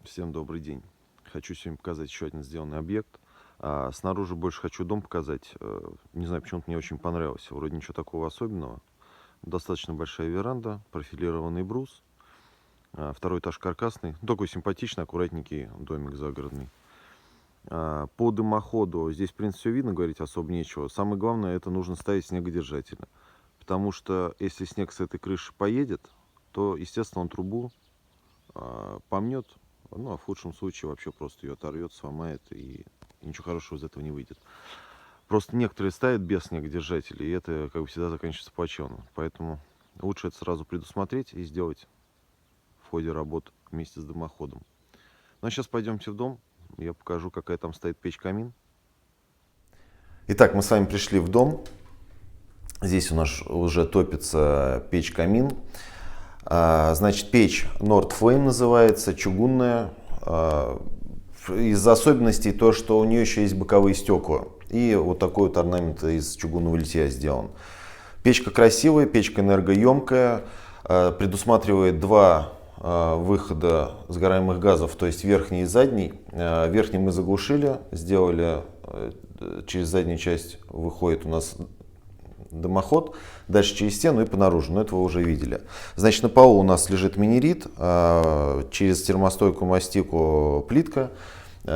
Всем добрый день. Хочу сегодня показать еще один сделанный объект. Снаружи больше хочу дом показать. Не знаю, почему-то мне очень понравилось. Вроде ничего такого особенного. Достаточно большая веранда, профилированный брус. Второй этаж каркасный. Ну, такой симпатичный, аккуратненький домик загородный. По дымоходу здесь, в принципе, все видно, говорить особо нечего. Самое главное, это нужно ставить снегодержателя. Потому что если снег с этой крыши поедет, то, естественно, он трубу помнет. Ну, а в худшем случае вообще просто ее оторвет, сломает, и ничего хорошего из этого не выйдет. Просто некоторые ставят без снегодержателей, и это, как бы, всегда заканчивается плачевно. Поэтому лучше это сразу предусмотреть и сделать в ходе работ вместе с дымоходом. Ну, а сейчас пойдемте в дом, я покажу, какая там стоит печь-камин. Итак, мы с вами пришли в дом. Здесь у нас уже топится печь-камин. Значит, печь Nordflame называется, чугунная. Из особенностей то, что у нее еще есть боковые стекла. И вот такой вот орнамент из чугунного литья сделан. Печка красивая, печка энергоемкая. Предусматривает два выхода сгораемых газов, то есть верхний и задний. Верхний мы заглушили, сделали, через заднюю часть выходит у нас дымоход, дальше через стену и по наружу, но это вы уже видели. Значит, на полу у нас лежит минерит, через термостойкую мастику плитка.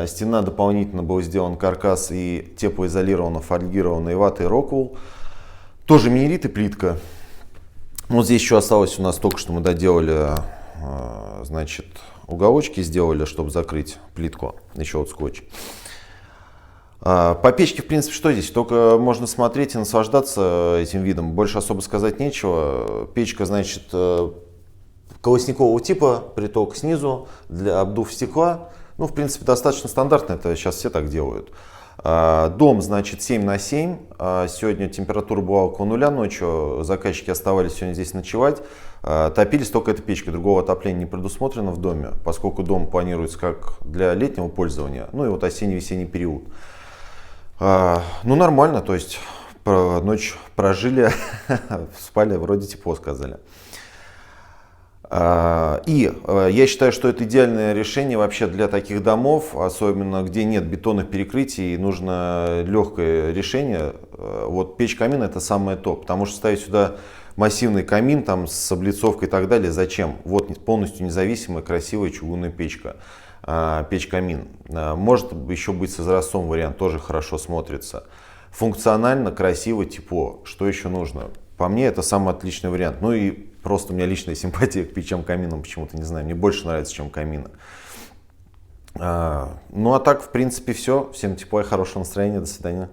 Стена дополнительно был сделан каркас и теплоизолирована фольгированной ватой Rockwell. Тоже минерит и плитка. Вот здесь еще осталось у нас только что мы доделали, значит, уголочки сделали, чтобы закрыть плитку, еще вот скотч. По печке, в принципе, что здесь? Только можно смотреть и наслаждаться этим видом. Больше особо сказать нечего. Печка, значит, колосникового типа, приток снизу, для обдув стекла. Ну, в принципе, достаточно стандартно, это сейчас все так делают. Дом, значит, 7/7. Сегодня температура была около нуля ночью. Заказчики оставались сегодня здесь ночевать. Топились только этой печкой. Другого отопления не предусмотрено в доме, поскольку дом планируется как для летнего пользования, ну и вот осенне-весенний период. Ну, нормально, то есть ночь прожили, спали, вроде тепло сказали. И я считаю, что это идеальное решение вообще для таких домов, особенно где нет бетонных перекрытий, и нужно легкое решение. Вот печь-камин это самое то, потому что ставить сюда массивный камин там, с облицовкой и так далее, зачем? Вот полностью независимая, красивая чугунная печка. Печь-камин. Может еще быть с изразцом вариант, тоже хорошо смотрится. Функционально, красиво, тепло. Что еще нужно? По мне это самый отличный вариант. Ну и просто у меня личная симпатия к печам-каминам, почему-то, не знаю, мне больше нравится, чем камины. Ну а так, в принципе, все. Всем тепла и хорошего настроения. До свидания.